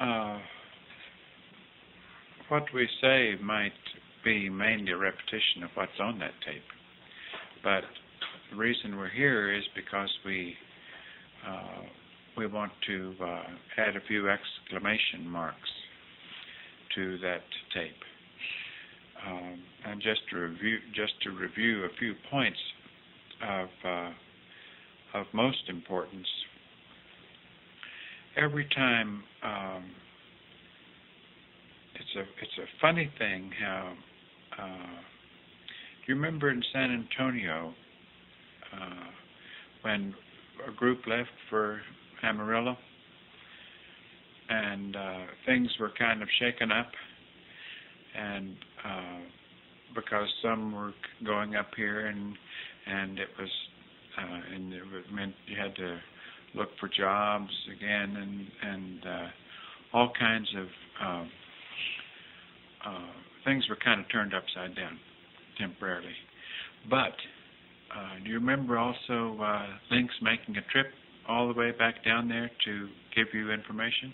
uh, what we say might be mainly a repetition of what's on that tape, but the reason we're here is because we want to add a few exclamation marks to that tape, and just to review a few points of most importance. Every time, it's a funny thing how. Do you remember in San Antonio when a group left for Amarillo and things were kind of shaken up, and because some were going up here and it was meant you had to look for jobs again and all kinds of things were kind of turned upside down temporarily. But do you remember also Lynx making a trip all the way back down there to give you information?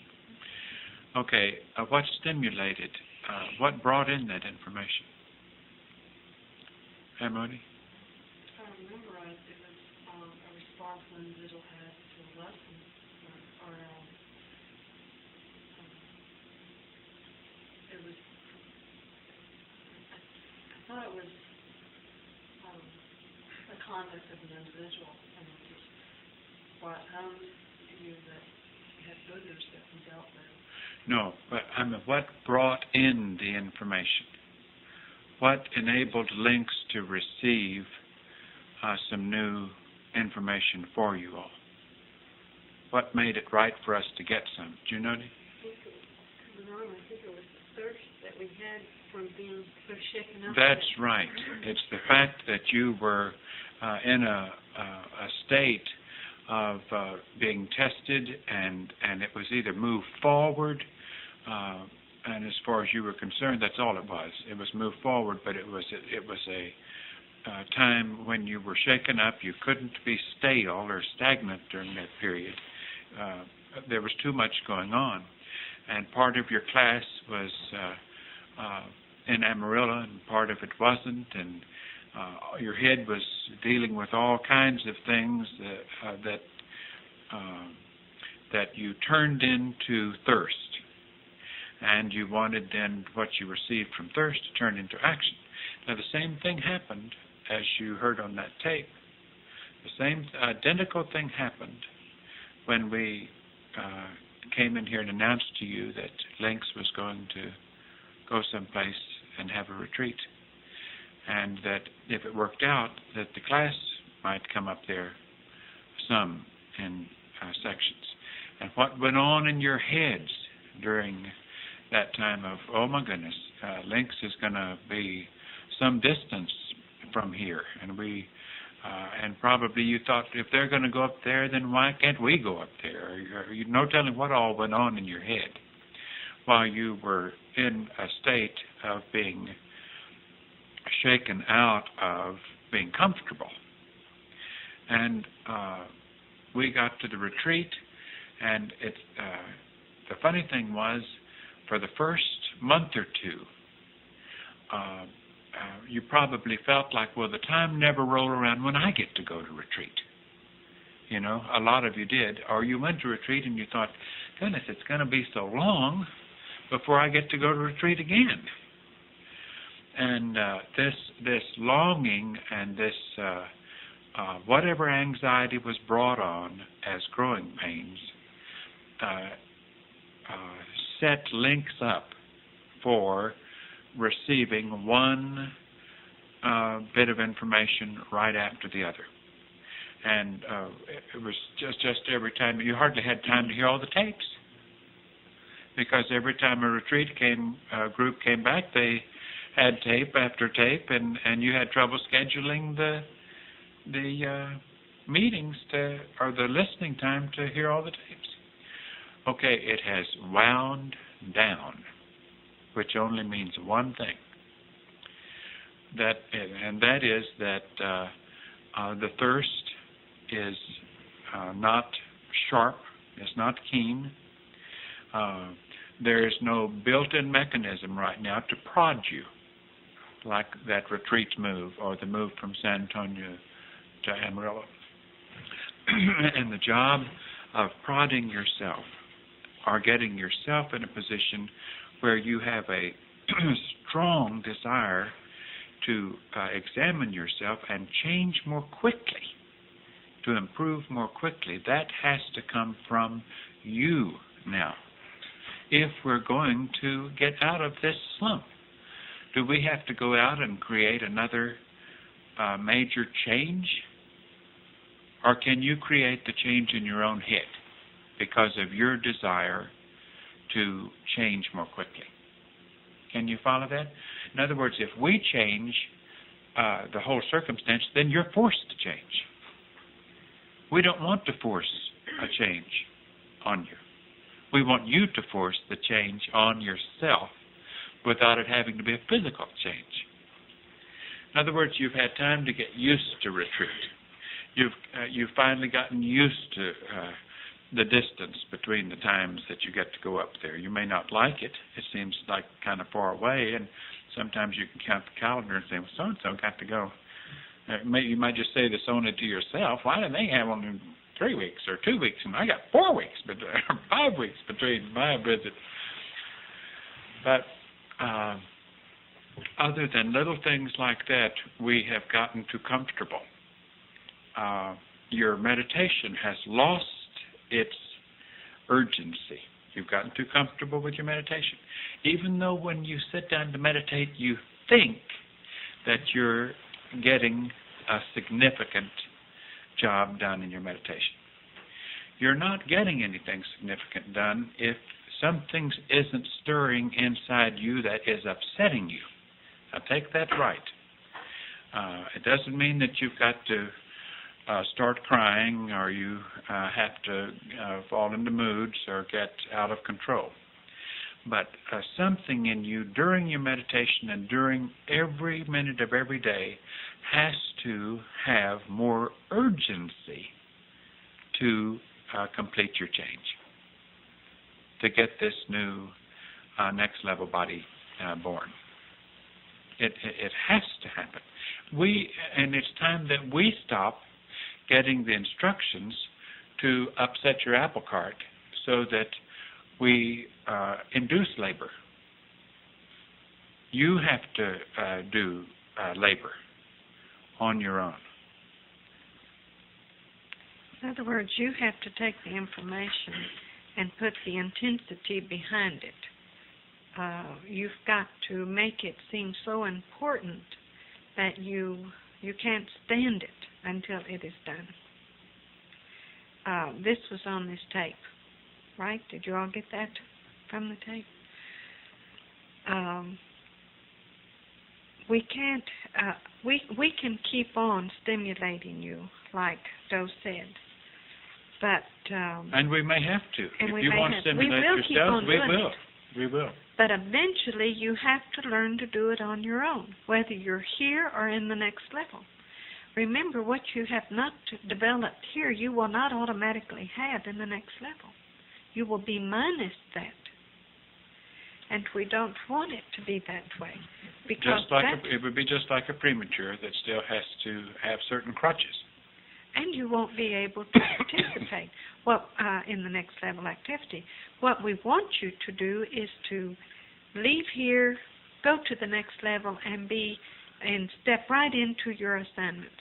Okay, what stimulated, what brought in that information? Hey, Moody? If I remember right, it was a response an individual had to a lesson, or it was, I thought it was the conduct of an individual, and it just brought home to you that you had others that we dealt with. No, but I mean, what brought in the information? What enabled Lynx to receive some new information for you all? What made it right for us to get some? Do you know? I think it was the thirst that we had from being so shaken up. That's right. It's the fact that you were in a state of being tested, and it was either move forward, and as far as you were concerned, that's all it was. It was move forward, but it was a time when you were shaken up. You couldn't be stale or stagnant during that period. There was too much going on, and part of your class was in Amarillo, and part of it wasn't, and your head was dealing with all kinds of things that you turned into thirst, and you wanted then what you received from thirst to turn into action. Now the same thing happened as you heard on that tape. The same identical thing happened when we came in here and announced to you that Lynx was going to go someplace and have a retreat, and that if it worked out, that the class might come up there some in sections. And what went on in your heads during that time of, oh my goodness, Lynx is going to be some distance from here, and probably you thought, if they're going to go up there, then why can't we go up there? You no telling what all went on in your head while you were in a state of being shaken out of being comfortable. And we got to the retreat, and the funny thing was, for the first month or two, you probably felt like, well, the time never rolled around when I get to go to retreat. You know, a lot of you did. Or you went to retreat and you thought, goodness, it's going to be so long before I get to go to retreat again. And this longing and this whatever anxiety was brought on as growing pains set Lynx up for receiving one bit of information right after the other. And it was just every time, you hardly had time to hear all the tapes, because every time a retreat group came back, they had tape after tape, and you had trouble scheduling the meetings or the listening time to hear all the tapes. Okay, it has wound down, which only means one thing. That is that the thirst is not sharp, it's not keen. there is no built-in mechanism right now to prod you, like that retreat move or the move from San Antonio to Amarillo. And the job of prodding yourself or getting yourself in a position where you have a strong desire to examine yourself and change more quickly, to improve more quickly, that has to come from you now. If we're going to get out of this slump, do we have to go out and create another major change? Or can you create the change in your own head because of your desire to change more quickly? Can you follow that? In other words, if we change the whole circumstance, then you're forced to change. We don't want to force a change on you. We want you to force the change on yourself without it having to be a physical change. In other words, you've had time to get used to retreat. You've finally gotten used to the distance between the times that you get to go up there. You may not like it. It seems like kind of far away, and sometimes you can count the calendar and say, well, so-and-so got to go. You might just say this only to yourself. Why do they have only 3 weeks or 2 weeks, and I got 4 weeks, or 5 weeks between my visit? But other than little things like that, we have gotten too comfortable. Your meditation has lost its urgency. You've gotten too comfortable with your meditation. Even though when you sit down to meditate, you think that you're getting a significant job done in your meditation. You're not getting anything significant done if something isn't stirring inside you that is upsetting you. Now take that right. It doesn't mean that you've got to start crying or you have to fall into moods or get out of control. But something in you during your meditation and during every minute of every day has to have more urgency to complete your change, to get this new next level body born. It has to happen. And it's time that we stop getting the instructions to upset your apple cart so that we induce labor. You have to do labor on your own. In other words, you have to take the information and put the intensity behind it. You've got to make it seem so important that you can't stand it until it is done. This was on this tape, right? Did you all get that from the tape? We can't. We can keep on stimulating you, like Joe said, but and we may have to. And if you want to stimulate yourself, we will. We will. But eventually, you have to learn to do it on your own, whether you're here or in the next level. Remember, what you have not developed here, you will not automatically have in the next level. You will be minus that. And we don't want it to be that way. Because it would be just like a premature that still has to have certain crutches. And you won't be able to participate in the next level activity. What we want you to do is to leave here, go to the next level, and step right into your assignments.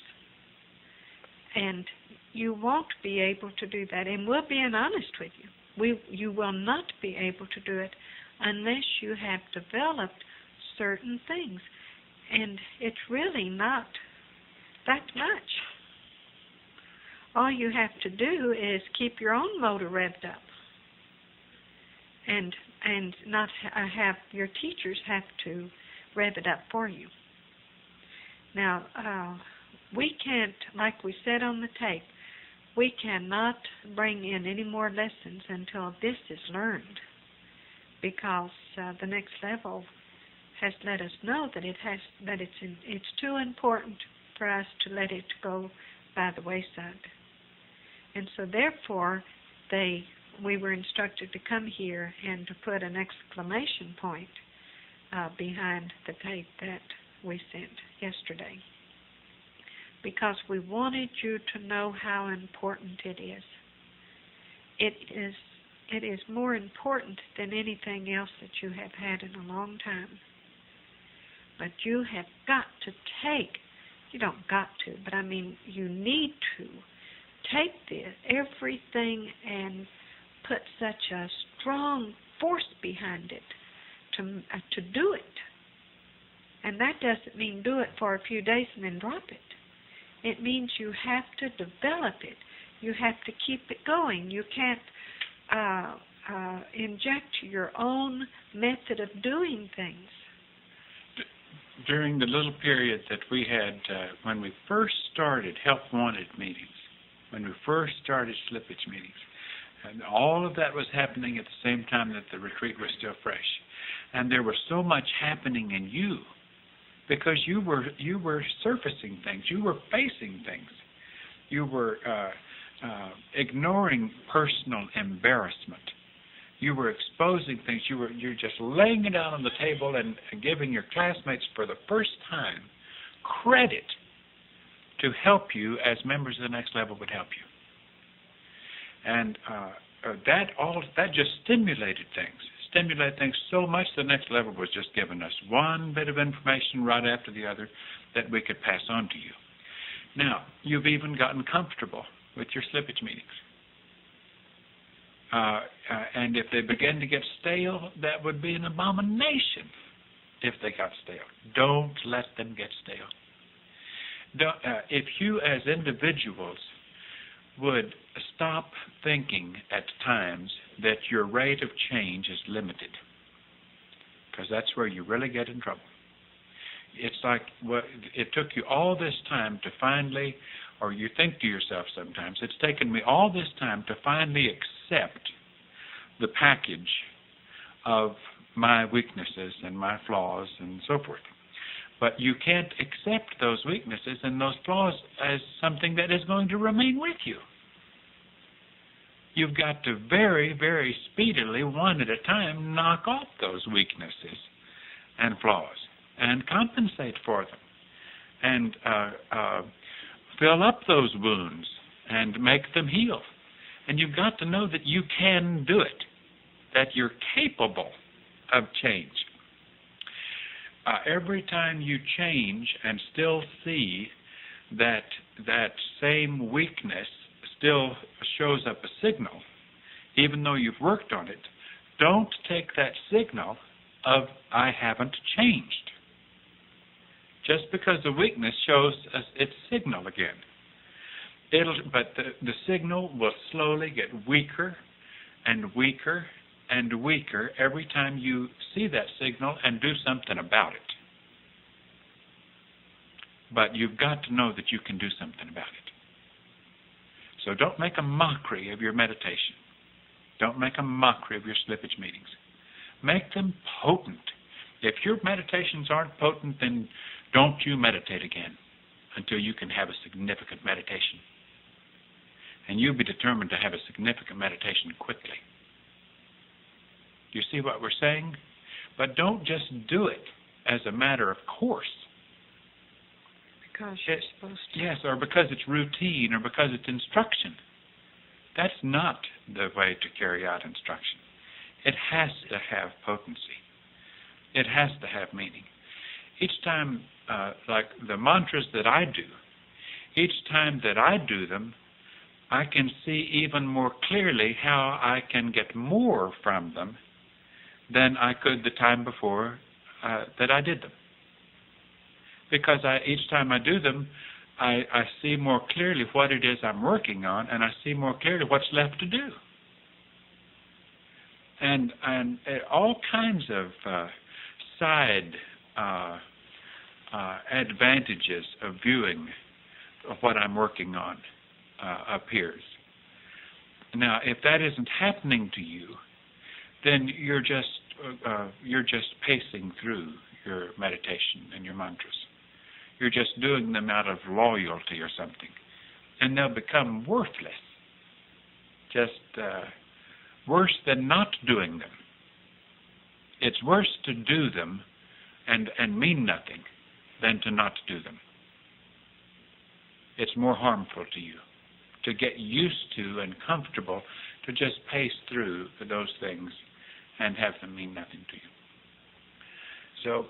And you won't be able to do that. And we're being honest with you. You will not be able to do it unless you have developed certain things. And it's really not that much. All you have to do is keep your own motor revved up, and not have your teachers have to rev it up for you. Now, we can't, like we said on the tape, we cannot bring in any more lessons until this is learned, because the next level has let us know that it's too important for us to let it go by the wayside. And so therefore, they we were instructed to come here and to put an exclamation point behind the tape that we sent yesterday, because we wanted you to know how important it is. It is more important than anything else that you have had in a long time. But you have got to take, you don't got to, but I mean you need to take this, everything, and put such a strong force behind it to do it. And that doesn't mean do it for a few days and then drop it. It means you have to develop it. You have to keep it going. You can't inject your own method of doing things. During the little period that we had when we first started Help Wanted meetings, when we first started slippage meetings, and all of that was happening at the same time that the retreat was still fresh. And there was so much happening in you because you were surfacing things. You were facing things. You were ignoring personal embarrassment. You were exposing things. You're just laying it out on the table and giving your classmates for the first time credit to help you as members of the next level would help you. And that just stimulated things so much. The next level was just giving us one bit of information right after the other that we could pass on to you. Now, you've even gotten comfortable with your slippage meetings. And if they begin to get stale, that would be an abomination if they got stale. Don't let them get stale. If you as individuals would stop thinking at times that your rate of change is limited, because that's where you really get in trouble. It's like it took you all this time to finally, or you think to yourself sometimes, it's taken me all this time to finally accept the package of my weaknesses and my flaws and so forth. But you can't accept those weaknesses and those flaws as something that is going to remain with you. You've got to very, very speedily, one at a time, knock off those weaknesses and flaws and compensate for them and fill up those wounds and make them heal. And you've got to know that you can do it, that you're capable of change. Every time you change and still see that same weakness still shows up a signal, even though you've worked on it, don't take that signal of I haven't changed. Just because the weakness shows us its signal again. But the signal will slowly get weaker and weaker and weaker every time you see that signal and do something about it. But you've got to know that you can do something about it. So don't make a mockery of your meditation. Don't make a mockery of your slippage meetings. Make them potent. If your meditations aren't potent, then don't you meditate again until you can have a significant meditation. And you'll be determined to have a significant meditation quickly. You see what we're saying? But don't just do it as a matter of course. Because you're supposed to. Yes, or because it's routine or because it's instruction. That's not the way to carry out instruction. It has to have potency. It has to have meaning. Each time, like the mantras that I do, each time that I do them, I can see even more clearly how I can get more from them than I could the time before that I did them. Because each time I do them, I see more clearly what it is I'm working on, and I see more clearly what's left to do. And all kinds of side advantages of viewing what I'm working on appears. Now, if that isn't happening to you, then you're just pacing through your meditation and your mantras. You're just doing them out of loyalty or something, and they'll become worthless. Just worse than not doing them. It's worse to do them and mean nothing than to not do them. It's more harmful to you to get used to and comfortable to just pace through those things and have them mean nothing to you. So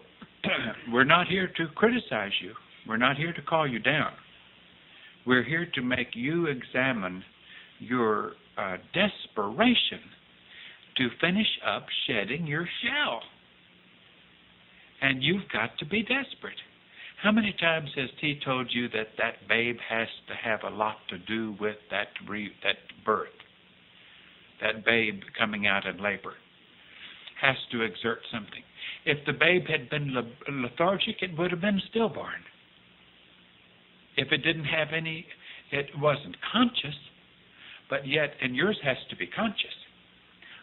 we're not here to criticize you. We're not here to call you down. We're here to make you examine your desperation to finish up shedding your shell. And you've got to be desperate. How many times has T told you that that babe has to have a lot to do with that birth? That babe coming out in labor has to exert something. If the babe had been lethargic, it would have been stillborn. If it didn't have any, it wasn't conscious, but yet, and yours has to be conscious.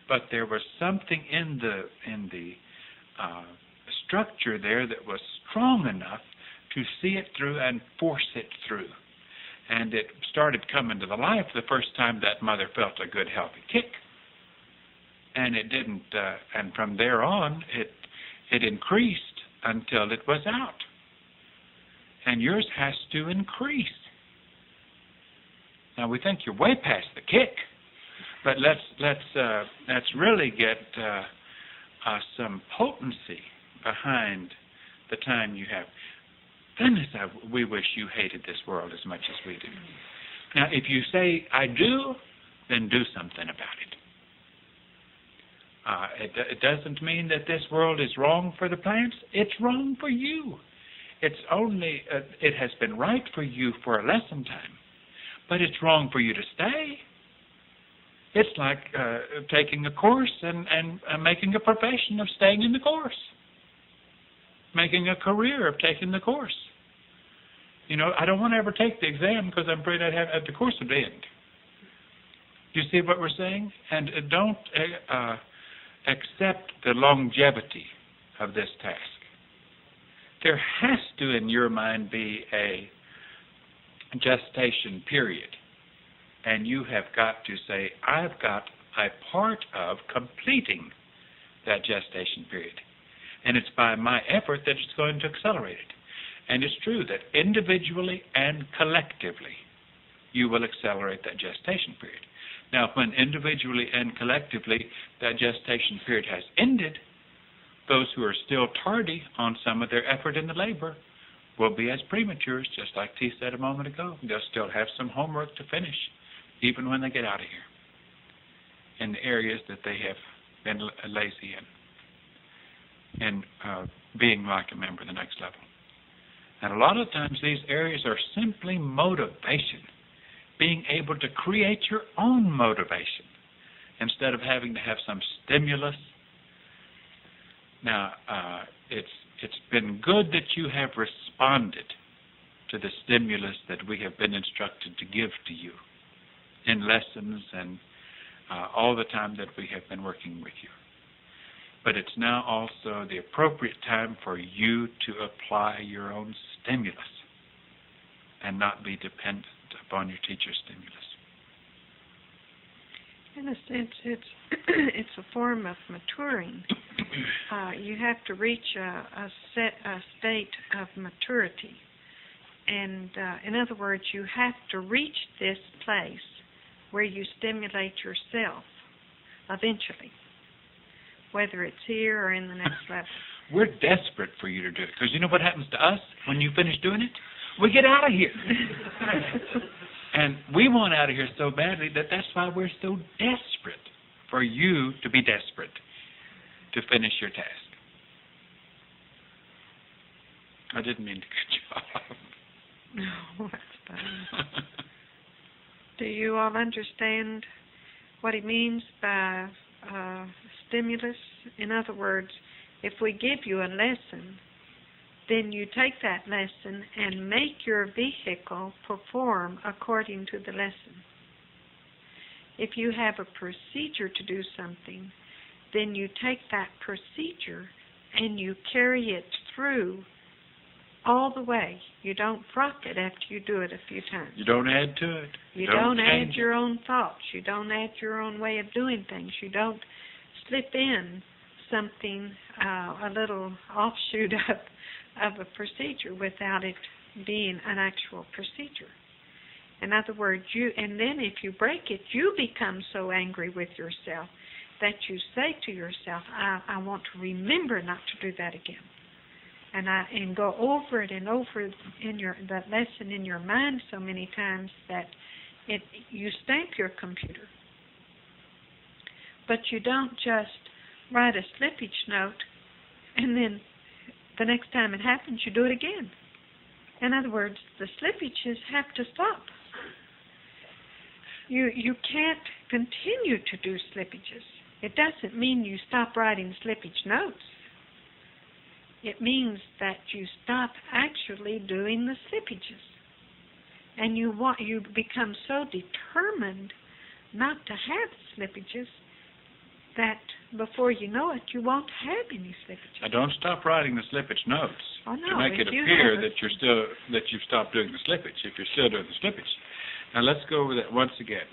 But there was something in the structure there that was strong enough to see it through and force it through. And it started coming to the life the first time that mother felt a good, healthy kick. And it didn't, and from there on, it increased until it was out. And yours has to increase. Now, we think you're way past the kick, but let's really get some potency behind the time you have. Goodness, we wish you hated this world as much as we do. Now, if you say, I do, then do something about it. It doesn't mean that this world is wrong for the plants. It's wrong for you. It's only, it has been right for you for a lesson time, but it's wrong for you to stay. It's like taking a course and making a profession of staying in the course. Making a career of taking the course. You know, I don't want to ever take the exam because I'm afraid the course would end. Do you see what we're saying? And don't accept the longevity of this task. There has to, in your mind, be a gestation period. And you have got to say, I've got a part of completing that gestation period. And it's by my effort that it's going to accelerate it. And it's true that individually and collectively, you will accelerate that gestation period. Now, when individually and collectively that gestation period has ended, those who are still tardy on some of their effort in the labor will be as prematures, just like T said a moment ago. They'll still have some homework to finish, even when they get out of here, in the areas that they have been lazy in, and being like a member of the next level. And a lot of times these areas are simply motivation, being able to create your own motivation instead of having to have some stimulus. Now, it's been good that you have responded to the stimulus that we have been instructed to give to you in lessons and all the time that we have been working with you. But it's now also the appropriate time for you to apply your own stimulus and not be dependent upon your teacher's stimulus. In a sense, it's a form of maturing. You have to reach a state of maturity. And in other words, you have to reach this place where you stimulate yourself eventually, whether it's here or in the next level. We're desperate for you to do it, because you know what happens to us when you finish doing it? We get out of here. And we want out of here so badly that's why we're so desperate for you to be desperate to finish your task. I didn't mean to cut you off. No, that's fine. Do you all understand what he means by stimulus? In other words, if we give you a lesson, then you take that lesson and make your vehicle perform according to the lesson. If you have a procedure to do something, then you take that procedure and you carry it through all the way. You don't drop it after you do it a few times. You don't add to it. You don't add change your it. own thoughts. You don't add your own way of doing things. You don't slip in something, a little offshoot of a procedure without it being an actual procedure. In other words, and then if you break it, you become so angry with yourself that you say to yourself, I want to remember not to do that again. And go over it and over in that lesson in your mind so many times that you stamp your computer. But you don't just write a slippage note and then the next time it happens you do it again. In other words, the slippages have to stop. You can't continue to do slippages. It doesn't mean you stop writing slippage notes. It means that you stop actually doing the slippages. And you become so determined not to have slippages that before you know it, you won't have any slippages. Now, don't stop writing the slippage notes to make it appear that you've stopped doing the slippage, if you're still doing the slippage. Now, let's go over that once again.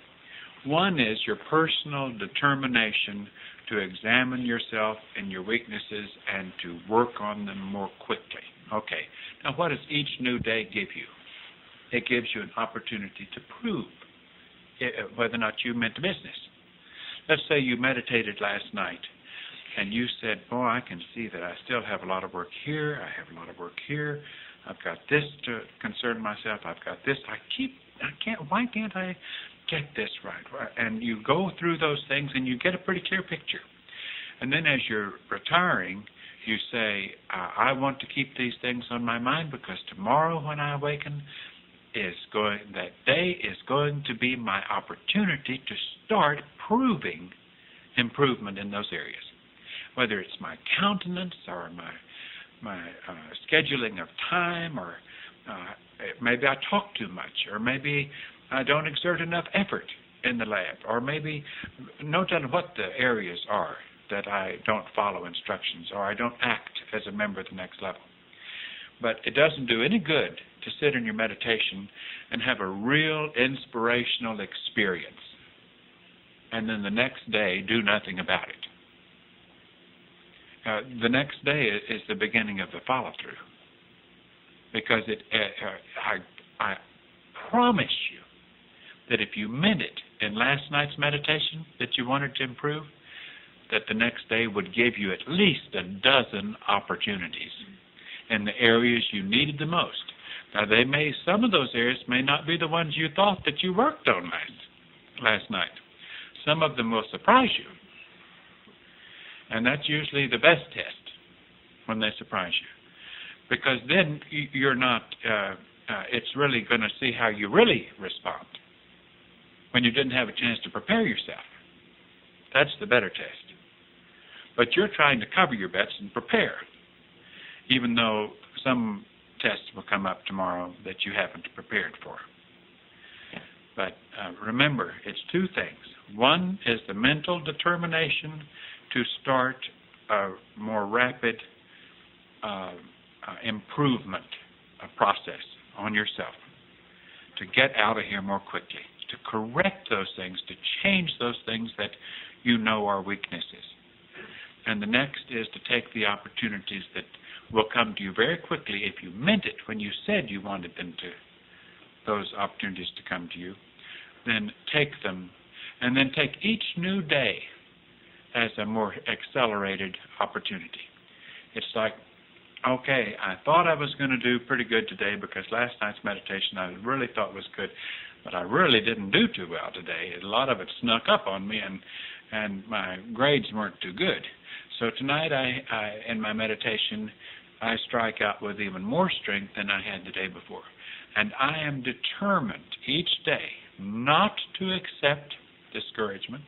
One is your personal determination to examine yourself and your weaknesses and to work on them more quickly. Okay. Now, what does each new day give you? It gives you an opportunity to prove whether or not you meant business. Let's say you meditated last night and you said, boy, I can see that I still have a lot of work here. I have a lot of work here. I've got this to concern myself. I've got this. Why can't I get this right? And you go through those things and you get a pretty clear picture. And then as you're retiring, you say, I want to keep these things on my mind because tomorrow when I awaken, that day is going to be my opportunity to start proving improvement in those areas. Whether it's my countenance or my scheduling of time, or maybe I talk too much, or maybe I don't exert enough effort in the lab, or maybe no telling what the areas are that I don't follow instructions or I don't act as a member of the next level. But it doesn't do any good to sit in your meditation and have a real inspirational experience and then the next day do nothing about it. The next day is the beginning of the follow-through, because I promise you that if you meant it in last night's meditation that you wanted to improve, that the next day would give you at least a dozen opportunities in the areas you needed the most. Now, some of those areas may not be the ones you thought that you worked on last night. Some of them will surprise you. And that's usually the best test, when they surprise you. Because then you're not, it's really going to see how you really respond when you didn't have a chance to prepare yourself. That's the better test. But you're trying to cover your bets and prepare, even though some tests will come up tomorrow that you haven't prepared for. But remember, it's two things. One is the mental determination to start a more rapid improvement process on yourself, to get out of here more quickly, to correct those things, to change those things that you know are weaknesses. And the next is to take the opportunities that will come to you very quickly if you meant it when you said you wanted those opportunities to come to you. Then take them, and then take each new day as a more accelerated opportunity. It's like, okay, I thought I was going to do pretty good today because last night's meditation I really thought was good, but I really didn't do too well today. A lot of it snuck up on me, and my grades weren't too good. So tonight, in my meditation, I strike out with even more strength than I had the day before. And I am determined each day not to accept discouragement,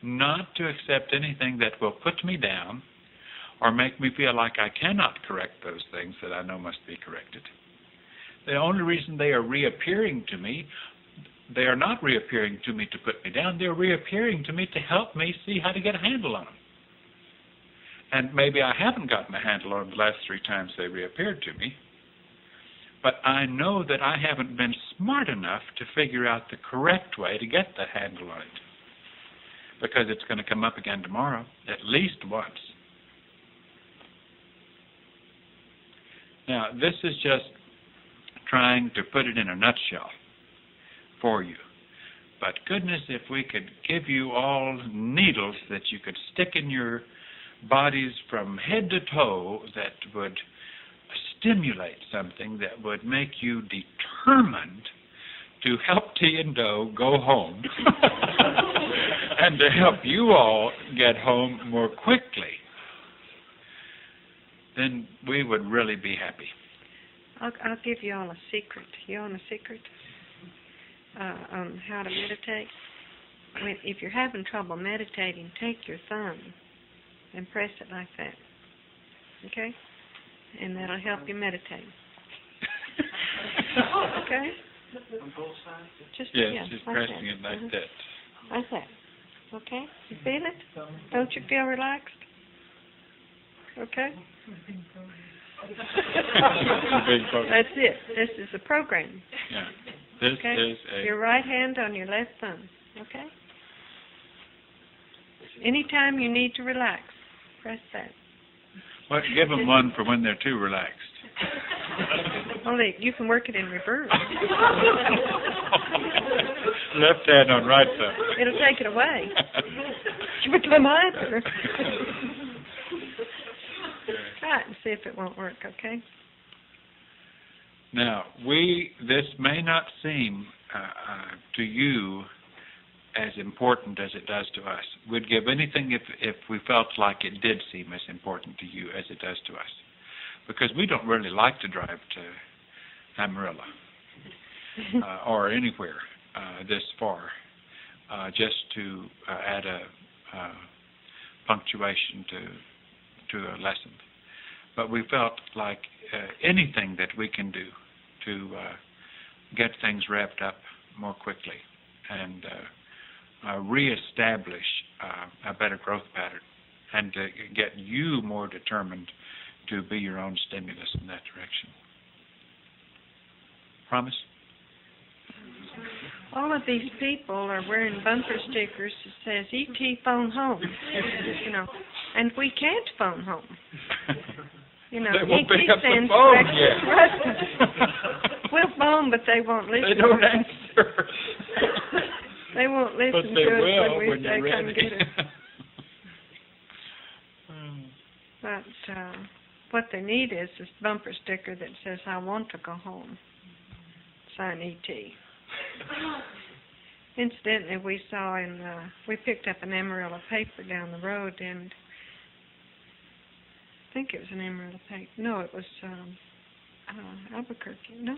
not to accept anything that will put me down or make me feel like I cannot correct those things that I know must be corrected. The only reason they are reappearing to me, they are not reappearing to me to put me down, they're reappearing to me to help me see how to get a handle on them. And maybe I haven't gotten a handle on the last 3 times they reappeared to me, but I know that I haven't been smart enough to figure out the correct way to get the handle on it, because it's going to come up again tomorrow, at least once. Now, this is just trying to put it in a nutshell for you. But goodness, if we could give you all needles that you could stick in your bodies from head to toe that would stimulate something that would make you determined to help T and Doe go home and to help you all get home more quickly, then we would really be happy. I'll give you all a secret. You want a secret on how to meditate? If you're having trouble meditating, take your thumb and press it like that. Okay? And that'll help you meditate. Okay? On both sides? Just like pressing that. it like that. Like that. Okay? You feel it? Don't you feel relaxed? Okay? That's it. This is a program. Yeah. This Okay? is Your right hand on your left thumb. Okay? Anytime you need to relax, press that. Well, give them one for when they're too relaxed. Only you can work it in reverse. Left hand on right thumb. It'll take it away. You become hyper. Try it and see if it won't work, okay? Now, this may not seem to you as important as it does to us. We'd give anything if we felt like it did seem as important to you as it does to us. Because we don't really like to drive to Amarillo or anywhere this far just to add a punctuation to a lesson. But we felt like anything that we can do to get things wrapped up more quickly and reestablish a better growth pattern and to get you more determined to be your own stimulus in that direction. Promise? All of these people are wearing bumper stickers that says "E.T. phone home," you know, and we can't phone home. You know, They won't E.T. pick up the sends phone direct yet. instructions. We'll phone, but they won't listen. They don't answer. They won't listen But they to us will when we when say you're come ready. get it. But what they need is this bumper sticker that says, "I want to go home." Sign E.T. Incidentally, we saw we picked up an Amarillo paper down the road, and I think it was an Amarillo paper. No, it was Albuquerque. No,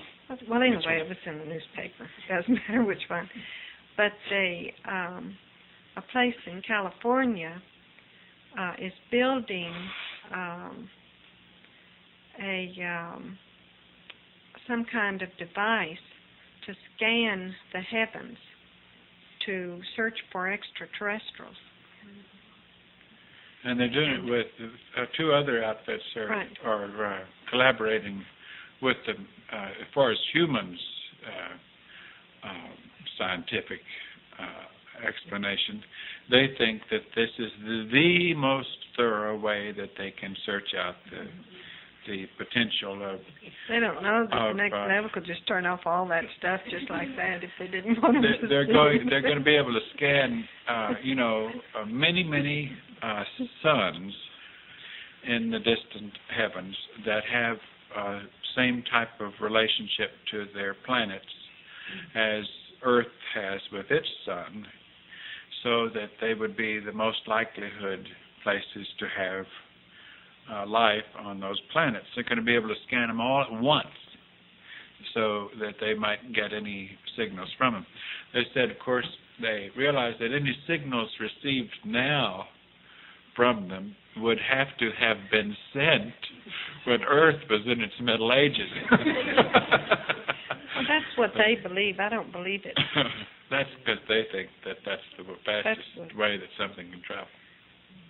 well, anyway, it was in the newspaper. It doesn't matter which one. But a place in California is building some kind of device to scan the heavens to search for extraterrestrials. And they're doing it with 2 other outfits are collaborating with them as far as humans' scientific explanation. They think that this is the most thorough way that they can search out the potential of. They don't know that the next level could just turn off all that stuff just like that if they didn't want to. They're going to be able to scan, many suns in the distant heavens that have same type of relationship to their planets as Earth has with its sun, so that they would be the most likelihood places to have life on those planets. They're going to be able to scan them all at once so that they might get any signals from them. They said, of course, they realized that any signals received now from them would have to have been sent when Earth was in its Middle Ages. Well, that's what they believe. I don't believe it. That's because they think that that's the fastest way that something can travel.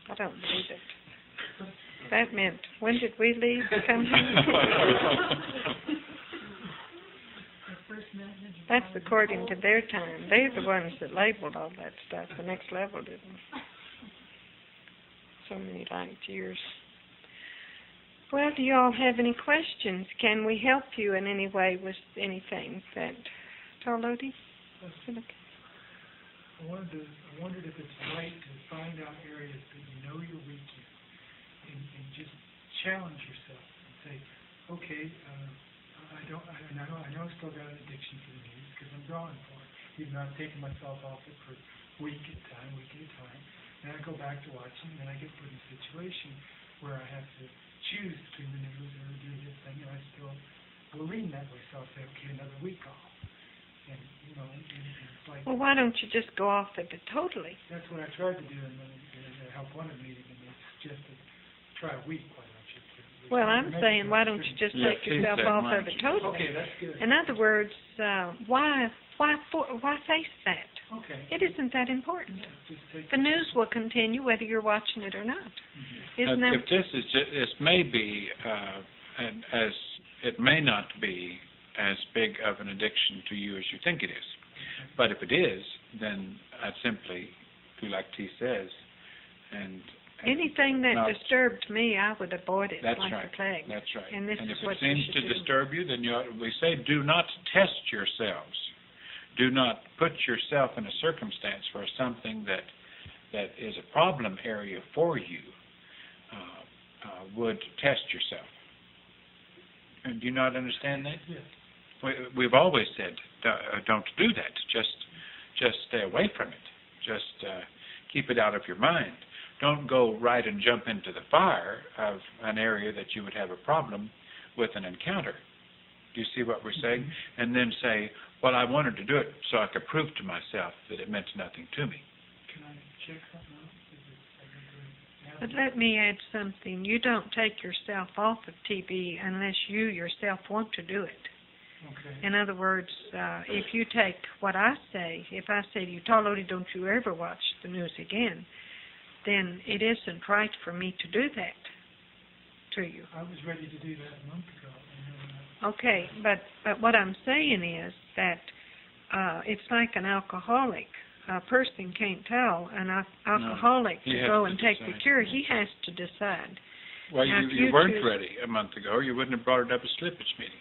I don't believe it. That meant, when did we leave to come here? That's according to their time. They're the ones that labeled all that stuff. The next level didn't. So many light years. Well, do you all have any questions? Can we help you in any way with anything that, Tarlodi? I wondered if it's right to find out areas that you know you're weak in, and just challenge yourself and say, okay, I know I've still got an addiction for the news because I'm drawing for it. Even though I've taken myself off it for week at a time. Then I go back to watching, and then I get put in a situation where I have to choose between the news or do this thing, and I still will lean that way. So I'll say, okay, another week off. And, you know, and it's like... Well, why don't you just go off of it totally? That's what I tried to do in the Help Wanted meeting, and they suggested try a week, why don't you? Well, I'm saying, why don't you just take yourself off of it totally? Okay, that's good. In other words, why face that? Okay. It isn't that important. Just take The news will continue whether you're watching it or not. Isn't that? If this may be, as it may not be as big of an addiction to you as you think it is. But if it is, then I'd simply do like T says, and anything that not, disturbed me, I would avoid it that's like right. the plague. That's right. And this if is it what seems you to should do. disturb you, then we say do not test yourselves. Do not put yourself in a circumstance where something that is a problem area for you would test yourself. And do you not understand that? Yes. We've always said don't do that. Just stay away from it. Just keep it out of your mind. Don't go right and jump into the fire of an area that you would have a problem with an encounter. Do you see what we're saying? Mm-hmm. And then say, well, I wanted to do it so I could prove to myself that it meant nothing to me. Can I check something out? But let me add something. You don't take yourself off of TV unless you yourself want to do it. Okay. In other words, if you take what I say, if I say to you, Tarlodi, don't you ever watch the news again, then it isn't right for me to do that to you. I was ready to do that a month ago. Okay, but what I'm saying is that it's like an alcoholic. A person can't tell an alcoholic to go and take the cure. He has to decide. Well, Now, you weren't ready a month ago, or you wouldn't have brought it up at slippage meeting.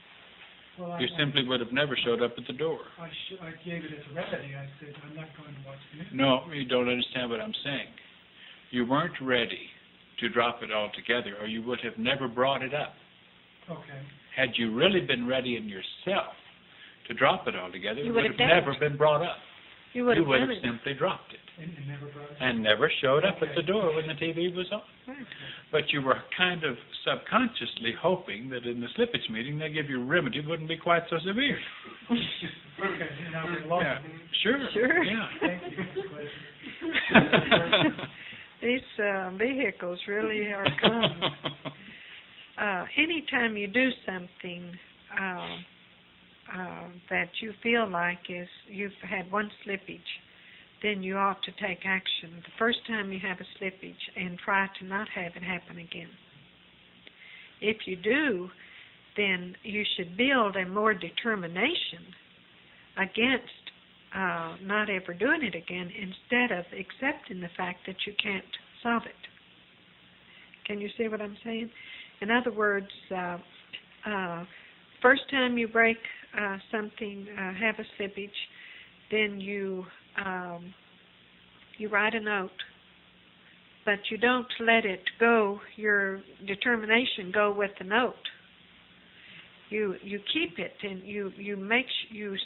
Well, You simply would have never showed up at the door. I gave it as a remedy. I said, I'm not going to watch the news. No, you don't understand what I'm saying. You weren't ready to drop it altogether, or you would have never brought it up. Okay. Had you really been ready in yourself to drop it altogether, it would have done it. never been brought up. You would You have would done have it. simply dropped it And never brought it up? and never showed up at the door when the TV was on. Right. But you were kind of subconsciously hoping that in the slippage meeting they give you a remedy wouldn't be quite so severe. Okay, now we're lost. Yeah, sure. Sure. Yeah. Thank you. These vehicles really are common. Anytime you do something that you feel like is you've had one slippage, then you ought to take action the first time you have a slippage and try to not have it happen again. If you do, then you should build a more determination against not ever doing it again instead of accepting the fact that you can't solve it. Can you see what I'm saying? In other words, first time you break something, have a slippage, then you write a note, but you don't let it go, your determination go with the note. You keep it, and you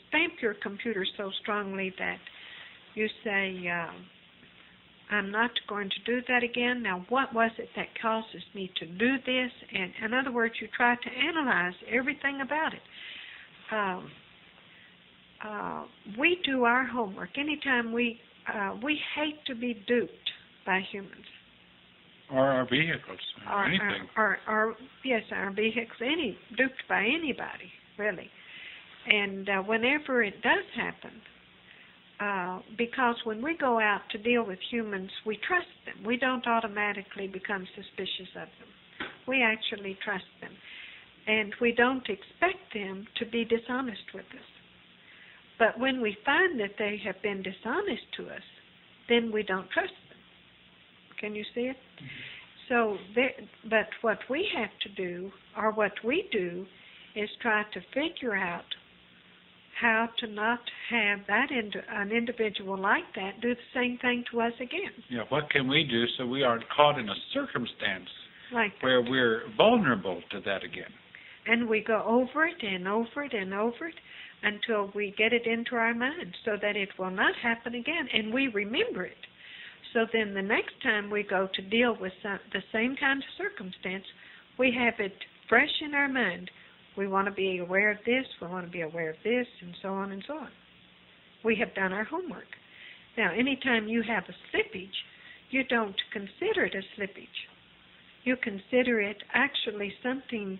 stamp your computer so strongly that you say, I'm not going to do that again. Now, what was it that causes me to do this? And in other words, you try to analyze everything about it. We do our homework. Anytime we hate to be duped by humans. Or our vehicles, or anything. Yes, our vehicles, duped by anybody, really. And whenever it does happen, because when we go out to deal with humans, we trust them. We don't automatically become suspicious of them. We actually trust them. And we don't expect them to be dishonest with us. But when we find that they have been dishonest to us, then we don't trust them. Can you see it? So, but what we have to do, or what we do, is try to figure out how to not have an individual like that do the same thing to us again. Yeah, what can we do so we aren't caught in a circumstance like where we're vulnerable to that again? And we go over it and over it and over it until we get it into our mind so that it will not happen again, and we remember it. So then the next time we go to deal with the same kind of circumstance, we have it fresh in our mind. We want to be aware of this, we want to be aware of this, and so on and so on. We have done our homework. Now, anytime you have a slippage, you don't consider it a slippage. You consider it actually something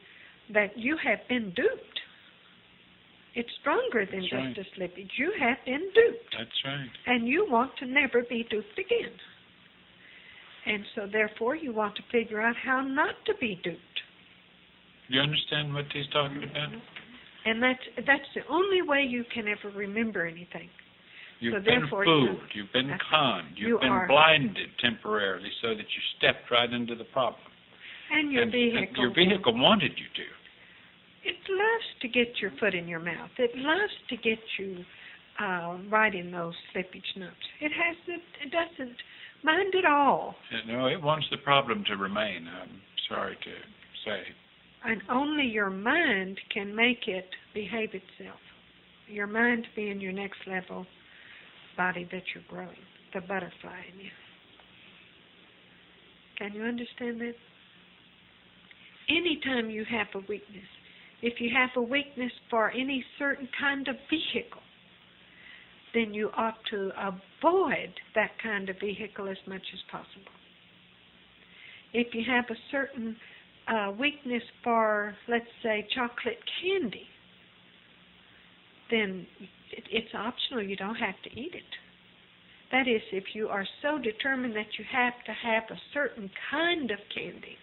that you have been duped. It's stronger than That's just a slippage. You have been duped. That's right. And you want to never be duped again. And so therefore you want to figure out how not to be duped. Do you understand what he's talking about? And that's the only way you can ever remember anything. You've so been therefore fooled, you've been conned, you've been blinded temporarily so that you stepped right into the problem. And your vehicle. Your vehicle wanted you to. It loves to get your foot in your mouth. It loves to get you right in those slippage notes. It doesn't mind at all. No, it wants the problem to remain, I'm sorry to say. And only your mind can make it behave itself. Your mind being your next level body that you're growing, the butterfly in you. Can you understand that? Anytime you have a weakness, if you have a weakness for any certain kind of vehicle, then you ought to avoid that kind of vehicle as much as possible. If you have a certain weakness for, let's say, chocolate candy, then it's optional. You don't have to eat it. That is, if you are so determined that you have to have a certain kind of candy,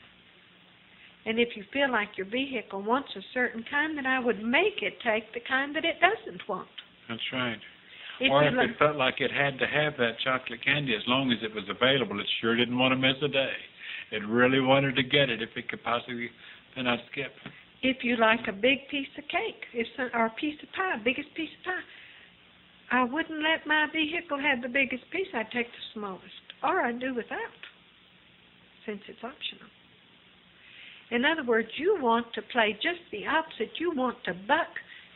and if you feel like your vehicle wants a certain kind, then I would make it take the kind that it doesn't want. That's right. If it felt like it had to have that chocolate candy as long as it was available, it sure didn't want to miss a day. It really wanted to get it if it could possibly, then I'd skip. If you like a big piece of cake, or a piece of pie, biggest piece of pie, I wouldn't let my vehicle have the biggest piece. I'd take the smallest, or I'd do without, since it's optional. In other words, you want to play just the opposite. You want to buck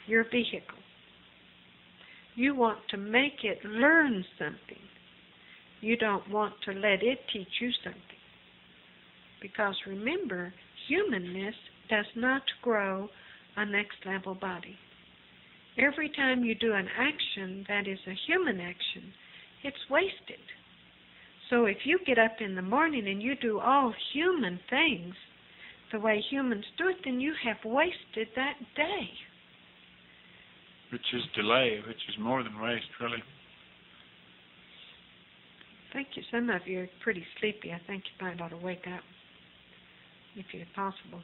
your vehicle. You want to make it learn something. You don't want to let it teach you something. Because remember, humanness does not grow a next level body. Every time you do an action that is a human action, it's wasted. So if you get up in the morning and you do all human things the way humans do it, then you have wasted that day. Which is delay, which is more than waste, really. Thank you. Some of you are pretty sleepy. I think you might ought to wake up, if it's possible.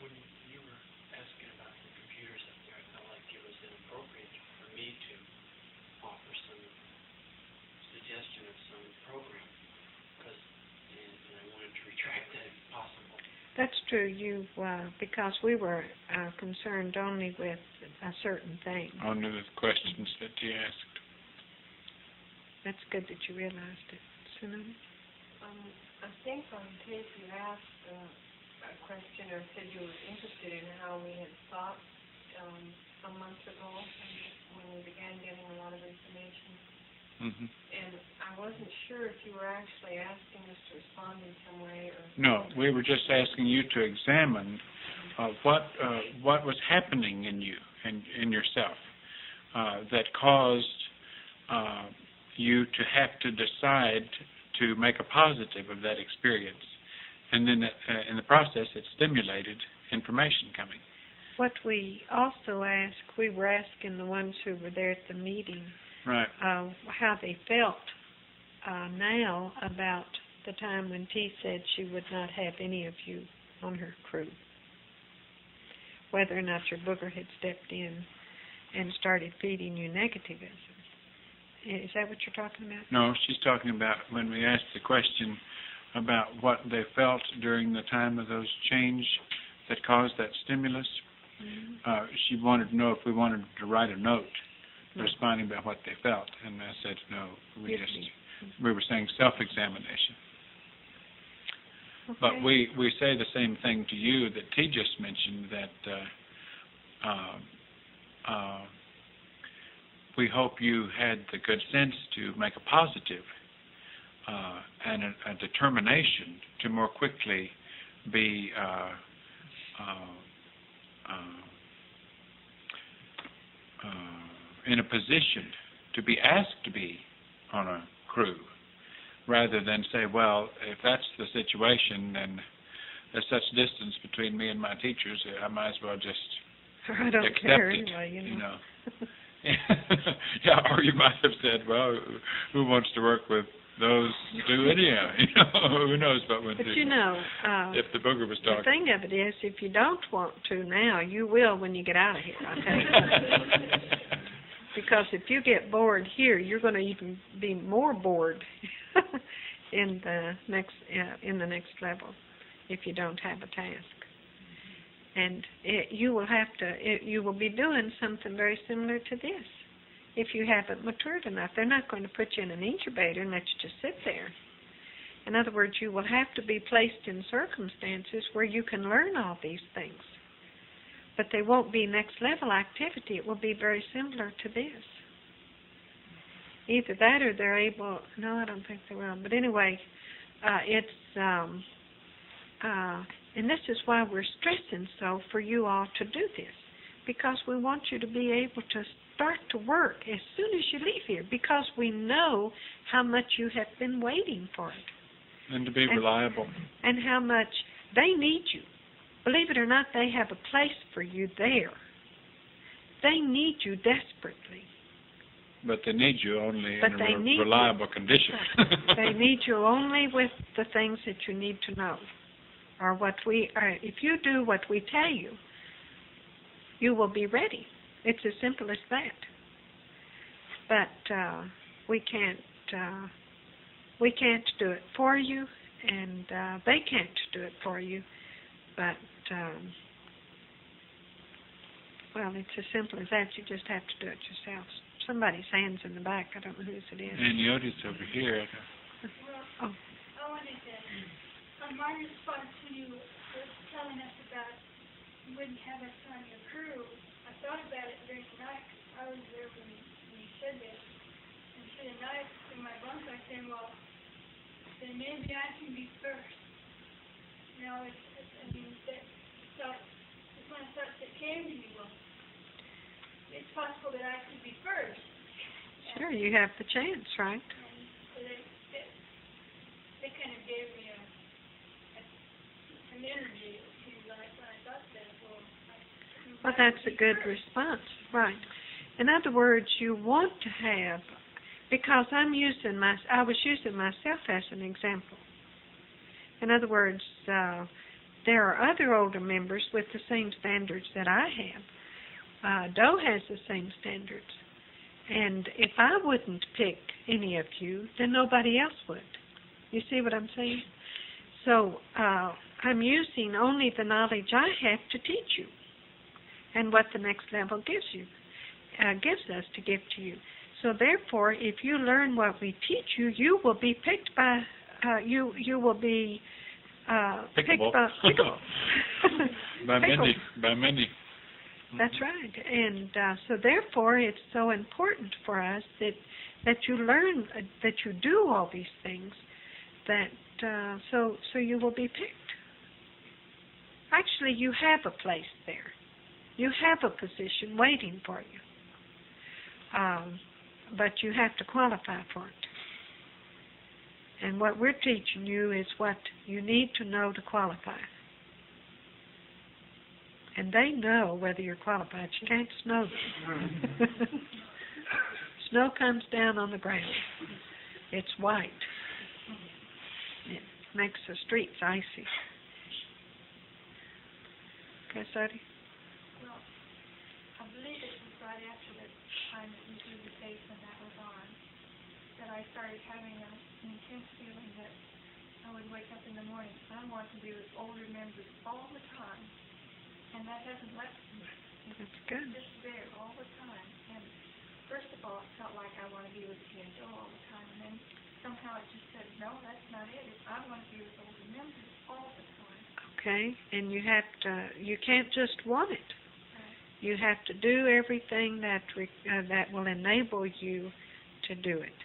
When you were asking about the computers up there, I felt like it was inappropriate for me to offer some suggestion of some program, and I wanted to retract that if possible. That's true. Because we were concerned only with a certain thing. Only the questions that you asked. That's good that you realized it. Sunani? I think on tape you asked a question or said you were interested in how we had thought some months ago when we began getting a lot of information. Mm-hmm. And I wasn't sure if you were actually asking us to respond in some way or... No, we were just asking you to examine what was happening in you and in yourself that caused you to have to decide to make a positive of that experience. And then in the process, it stimulated information coming. what we also asked, we were asking the ones who were there at the meeting, Right. how they felt now about the time when T said she would not have any of you on her crew. Whether or not your booger had stepped in and started feeding you negativism. Is that what you're talking about? No, she's talking about when we asked the question about what they felt during the time of those change that caused that stimulus. Mm-hmm. She wanted to know if we wanted to write a note No. responding about what they felt, and I said no. Yes, We were saying self-examination. Okay. But we say the same thing to you that T just mentioned, that we hope you had the good sense to make a positive and a determination to more quickly be in a position to be asked to be on a crew, rather than say, well, if that's the situation, then there's such distance between me and my teachers, I might as well just I don't accept care it, anyway, you know. Yeah, or you might have said, well, who wants to work with those two anyhow? Who knows what would But do. you know, If the booger was the talking. thing of it is, if you don't want to now, you will when you get out of here, I'll tell you. Because if you get bored here, you're going to even be more bored in the next level if you don't have a task. And you will be doing something very similar to this. If you haven't matured enough, they're not going to put you in an incubator and let you just sit there. In other words, you will have to be placed in circumstances where you can learn all these things. But they won't be next level activity. It will be very similar to this. Either that or they're able, no, I don't think they will. But anyway, and this is why we're stressing so for you all to do this, because we want you to be able to start to work as soon as you leave here, because we know how much you have been waiting for it. And to be reliable. And how much they need you. Believe it or not, they have a place for you there. They need you desperately. But they need you only But in they a need reliable condition. They need you only with the things that you need to know. Or if you do what we tell you, you will be ready. It's as simple as that. But we can't do it for you, and they can't do it for you. But well, it's as simple as that. You just have to do it yourself. Somebody's hand's in the back. I don't know whose it is. And Yoda's over here. Oh. I wanted to, on my response when you were telling us about you wouldn't have us on your crew, I thought about it during the night. I was there when you said this. And for the night, in my bunk, I said, well, then maybe I can be first. You know, it's one of the thoughts that came to me. Well, it's possible that I could be first. Sure, you have the chance, right? And so they kind of gave me an energy. It seems like when I thought that, Well, that's a good response, right? In other words, you want to have, because I was using myself as an example. In other words, there are other older members with the same standards that I have. Doe has the same standards. And if I wouldn't pick any of you, then nobody else would. You see what I'm saying? So I'm using only the knowledge I have to teach you and what the next level gives us to give to you. So therefore, if you learn what we teach you, you will be picked by, you will be picked by, pickable. By Mindy. That's right. And so therefore, it's so important for us that you learn, that you do all these things, that so you will be picked. Actually, you have a place there. You have a position waiting for you. But you have to qualify for it. And what we're teaching you is what you need to know to qualify. and they know whether you're qualified. You can't snow them. Snow comes down on the ground. It's white. It makes the streets icy. Okay, Sadie? Well, I believe it was right after the time that we threw the face and that was on, that I started having an intense feeling that I would wake up in the morning. I want to be with older members all the time, and that hasn't left me. That's good. It's just there all the time. And first of all, it felt like I want to be with Joe all the time, and then somehow it just said, no, that's not it. I want to be with older members all the time. Okay, and you can't just want it. Right. You have to do everything that will enable you to do it.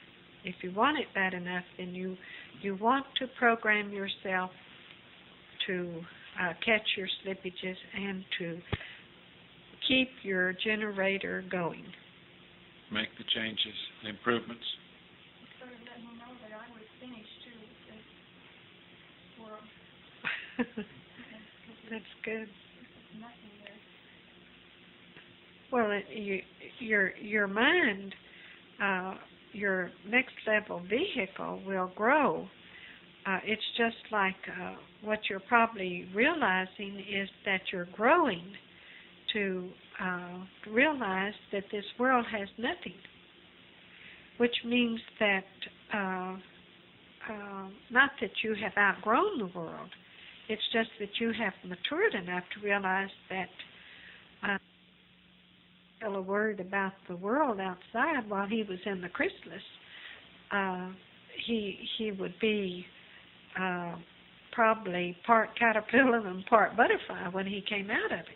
If you want it bad enough, then you want to program yourself to catch your slippages and to keep your generator going. Make the changes, the improvements. It sort of let me know that I was finished too with this world. That's good. There's nothing there. Well, your mind, your next level vehicle will grow. It's just like what you're probably realizing is that you're growing to realize that this world has nothing, which means that not that you have outgrown the world, it's just that you have matured enough to realize that a word about the world outside while he was in the chrysalis, he would be probably part caterpillar and part butterfly when he came out of it.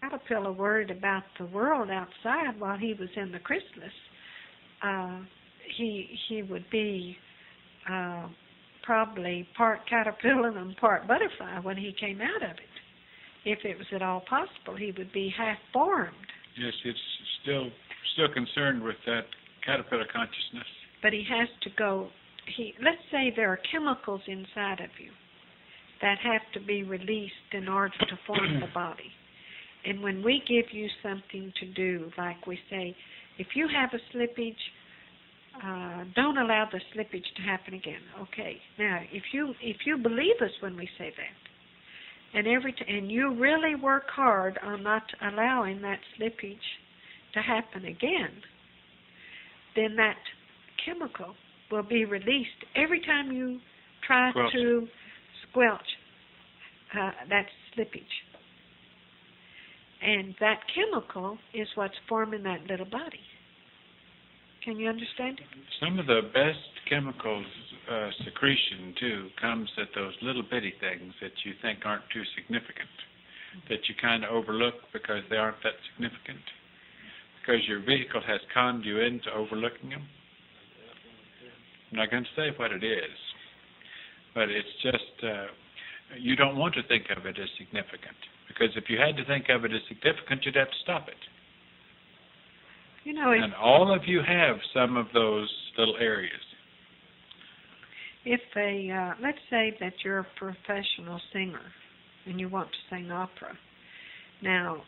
Caterpillar worried about the world outside while he was in the chrysalis, he would be probably part caterpillar and part butterfly when he came out of it. If it was at all possible, he would be half-formed. Yes, it's still concerned with that caterpillar consciousness. But he has to go, let's say there are chemicals inside of you that have to be released in order to form the body. And when we give you something to do, like we say, if you have a slippage, don't allow the slippage to happen again. Okay. Now, if you believe us when we say that, and you really work hard on not allowing that slippage to happen again, then that chemical will be released every time you try to squelch that slippage. And that chemical is what's forming that little body. Can you understand it? Some of the best chemicals secretion, too, comes at those little bitty things that you think aren't too significant, that you kind of overlook because they aren't that significant, because your vehicle has conned you into overlooking them. I'm not going to say what it is, but it's just, you don't want to think of it as significant. Because if you had to think of it as significant, you'd have to stop it. You know, and all of you have some of those little areas. If let's say that you're a professional singer and you want to sing opera. Now,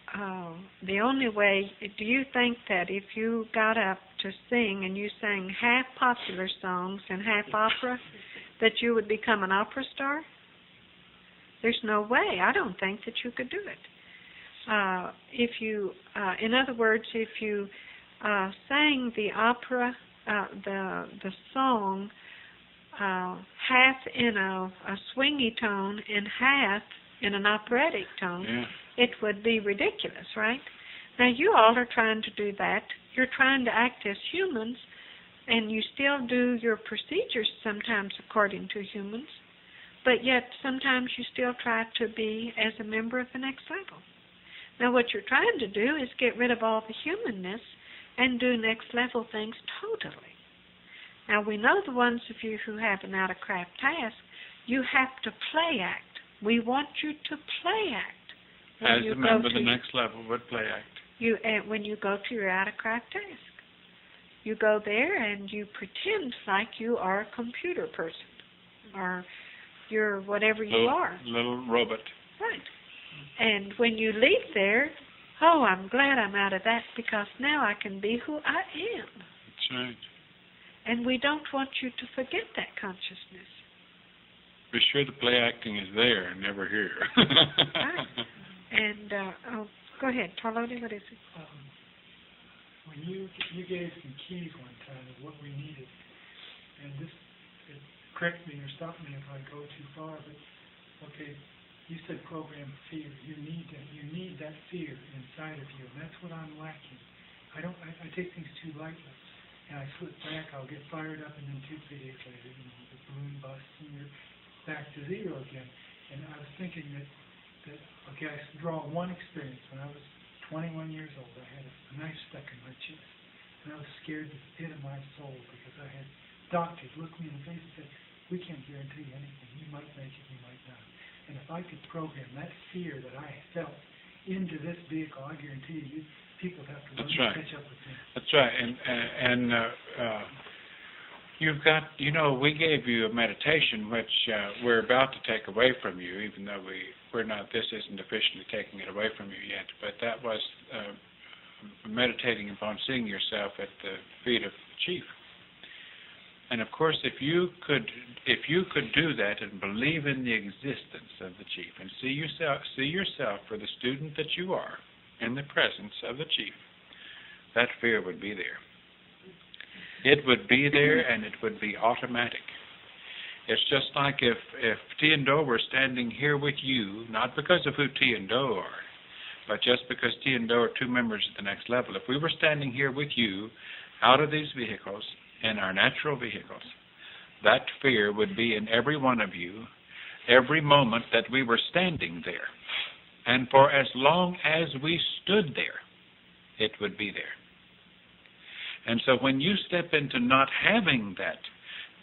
the only way, do you think that if you got up to sing and you sang half popular songs and half opera, that you would become an opera star? There's no way. I don't think that you could do it. If you, in other words, if you sang the opera, the song, half in a swingy tone and half in an operatic tone, it would be ridiculous, right? Now, you all are trying to do that. You're trying to act as humans, and you still do your procedures sometimes according to humans, but yet sometimes you still try to be as a member of the next level. Now, what you're trying to do is get rid of all the humanness and do next level things totally. Now, we know the ones of you who have an out-of-craft task, you have to play act. We want you to play act. As a member of the next level would play act. When you go to your out-of-craft task. You go there and you pretend like you are a computer person, or you're whatever you are. Little robot. Right. And when you leave there, oh, I'm glad I'm out of that, because now I can be who I am. That's right. And we don't want you to forget that consciousness. Be sure the play acting is there, never here. Right. And, go ahead, Carlotti, what is it? When you gave some keys one time of what we needed, and correct me or stop me if I go too far, but okay, you said program fear. You need that fear inside of you, and that's what I'm lacking. I take things too lightly, and I slip back. I'll get fired up, and then 2-3 days later, the balloon busts, and you're back to zero again. And I was thinking that okay, I draw one experience. When I was 21 years old, I had a knife stuck in my chest, and I was scared to the pit of my soul, because I had doctors look me in the face and say, we can't guarantee anything. You might make it, you might not. And if I could program that fear that I felt into this vehicle, I guarantee you, people have to learn to catch up with me. That's right. And you've got, we gave you a meditation which we're about to take away from you, even though we're not, this isn't officially taking it away from you yet, but that was meditating upon seeing yourself at the feet of the chief. And of course, if you could do that and believe in the existence of the chief and see yourself for the student that you are in the presence of the chief, that fear would be there. It would be there, and it would be automatic. It's just like if T and Do were standing here with you, not because of who T and Do are, but just because T and Do are two members at the next level. If we were standing here with you out of these vehicles, in our natural vehicles, that fear would be in every one of you every moment that we were standing there. And for as long as we stood there, it would be there. And so when you step into not having that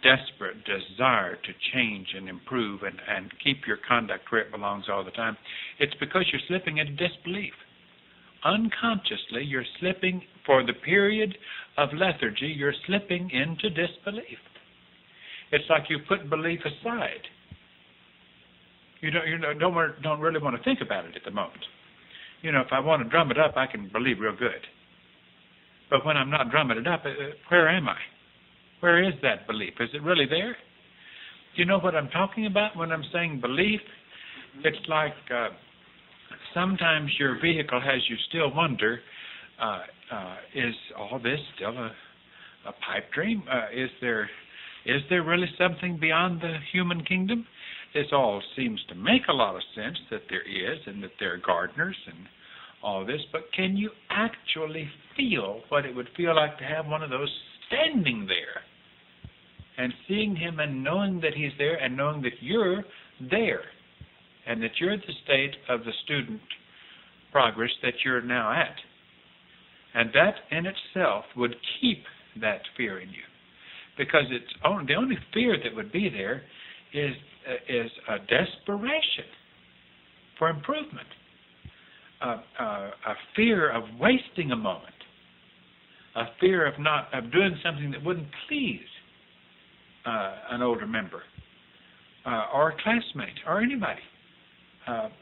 desperate desire to change and improve and keep your conduct where it belongs all the time, it's because you're slipping into disbelief. Unconsciously, you're slipping, for the period of lethargy, you're slipping into disbelief. It's like you put belief aside. You don't really want to think about it at the moment. If I want to drum it up, I can believe real good. But when I'm not drumming it up, where am I? Where is that belief? Is it really there? Do you know what I'm talking about when I'm saying belief? It's like sometimes your vehicle has you still wonder, is all this still a pipe dream? Is there really something beyond the human kingdom? This all seems to make a lot of sense that there is, and that there are gardeners and all this, but can you actually feel what it would feel like to have one of those standing there and seeing him and knowing that he's there and knowing that you're there and that you're at the state of the student progress that you're now at? And that in itself would keep that fear in you, because the only fear that would be there is a desperation for improvement. A fear of wasting a moment, a fear of doing something that wouldn't please an older member or a classmate or anybody,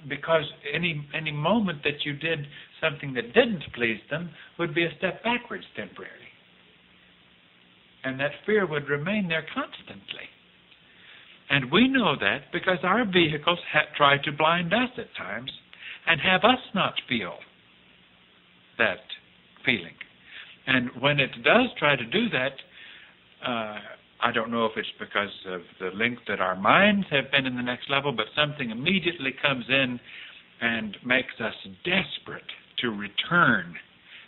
because any moment that you did something that didn't please them would be a step backwards temporarily, and that fear would remain there constantly. And we know that because our vehicles try to blind us at times and have us not feel that feeling. And when it does try to do that, I don't know if it's because of the link that our minds have been in the next level, but something immediately comes in and makes us desperate to return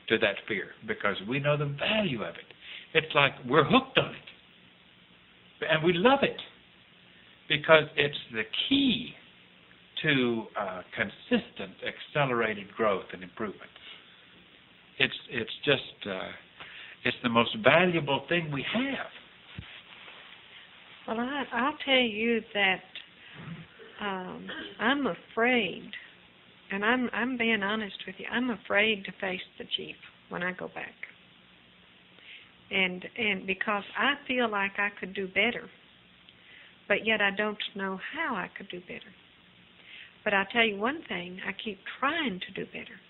to that fear because we know the value of it. It's like we're hooked on it. And we love it because it's the key to consistent, accelerated growth and improvement. It's just, it's the most valuable thing we have. Well, I'll tell you that I'm afraid, and I'm being honest with you, I'm afraid to face the chief when I go back. And because I feel like I could do better, but yet I don't know how I could do better. But I'll tell you one thing, I keep trying to do better.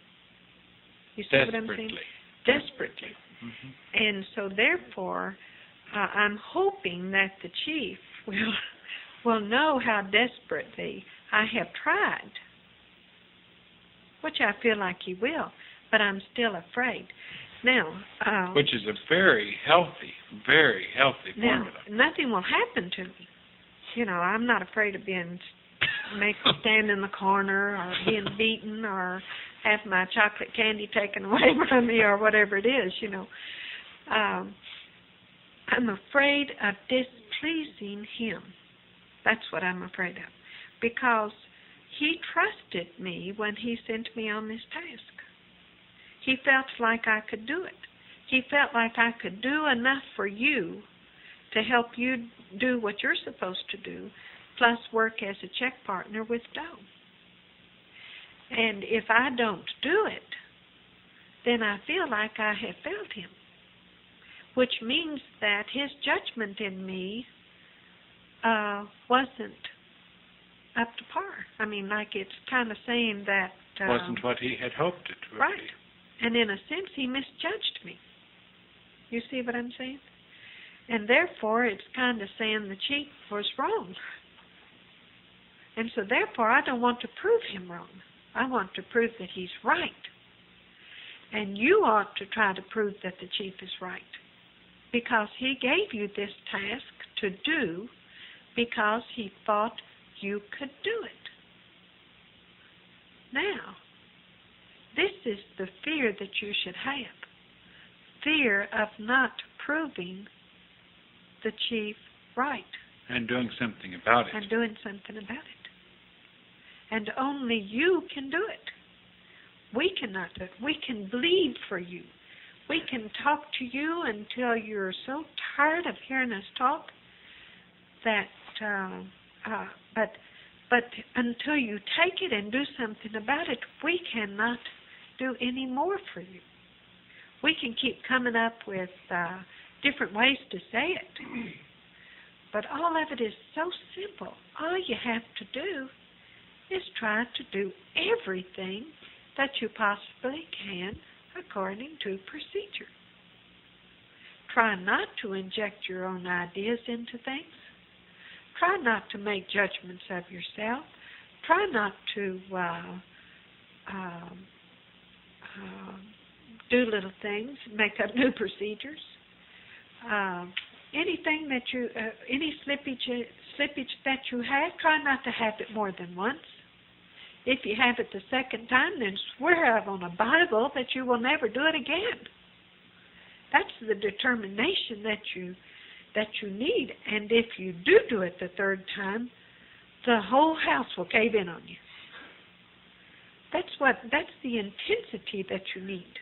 You see what I'm saying? Desperately. Mm-hmm. And so therefore, I'm hoping that the chief will know how desperately I have tried, which I feel like he will, but I'm still afraid. Now, which is a very healthy formula. Now, nothing will happen to me. You know, I'm not afraid of being made to stand in the corner or being beaten or have my chocolate candy taken away from me or whatever it is, you know. I'm afraid of displeasing him. That's what I'm afraid of. Because he trusted me when he sent me on this task. He felt like I could do it. He felt like I could do enough for you to help you do what you're supposed to do, plus work as a check partner with Doe. And if I don't do it, then I feel like I have failed him, which means that his judgment in me wasn't up to par. I mean, like it's kind of saying that... wasn't what he had hoped it would right. be. And in a sense, he misjudged me. You see what I'm saying? And therefore, it's kind of saying the chief was wrong. And so therefore, I don't want to prove him wrong. I want to prove that he's right. And you ought to try to prove that the chief is right. Because he gave you this task to do because he thought you could do it. Now, this is the fear that you should have. Fear of not proving the chief right. And doing something about it. And doing something about it. And only you can do it. We cannot do it. We can bleed for you. We can talk to you until you're so tired of hearing us talk that, but until you take it and do something about it, we cannot do any more for you. We can keep coming up with different ways to say it, but all of it is so simple. All you have to do is try to do everything that you possibly can according to procedure. Try not to inject your own ideas into things. Try not to make judgments of yourself. Try not to do little things, make up new procedures. Anything that you, any slippage that you have, try not to have it more than once. If you have it the second time, then swear out on a Bible that you will never do it again. That's the determination that you need. And if you do it the third time, the whole house will cave in on you. That's the intensity that you need.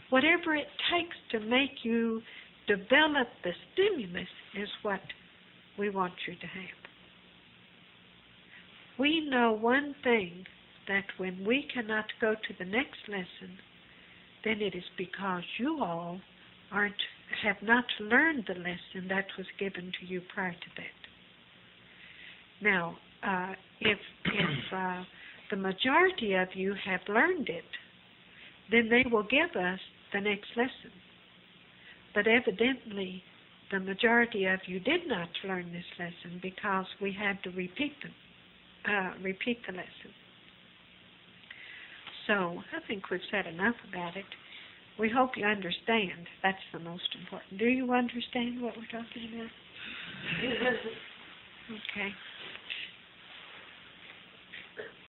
Whatever it takes to make you develop the stimulus is what we want you to have. We know one thing, that when we cannot go to the next lesson, then it is because you all have not learned the lesson that was given to you prior to that. Now, if the majority of you have learned it, then they will give us the next lesson. But evidently, the majority of you did not learn this lesson because we had to repeat the lesson. So I think we've said enough about it. We hope you understand. That's the most important. Do you understand what we're talking about? Okay.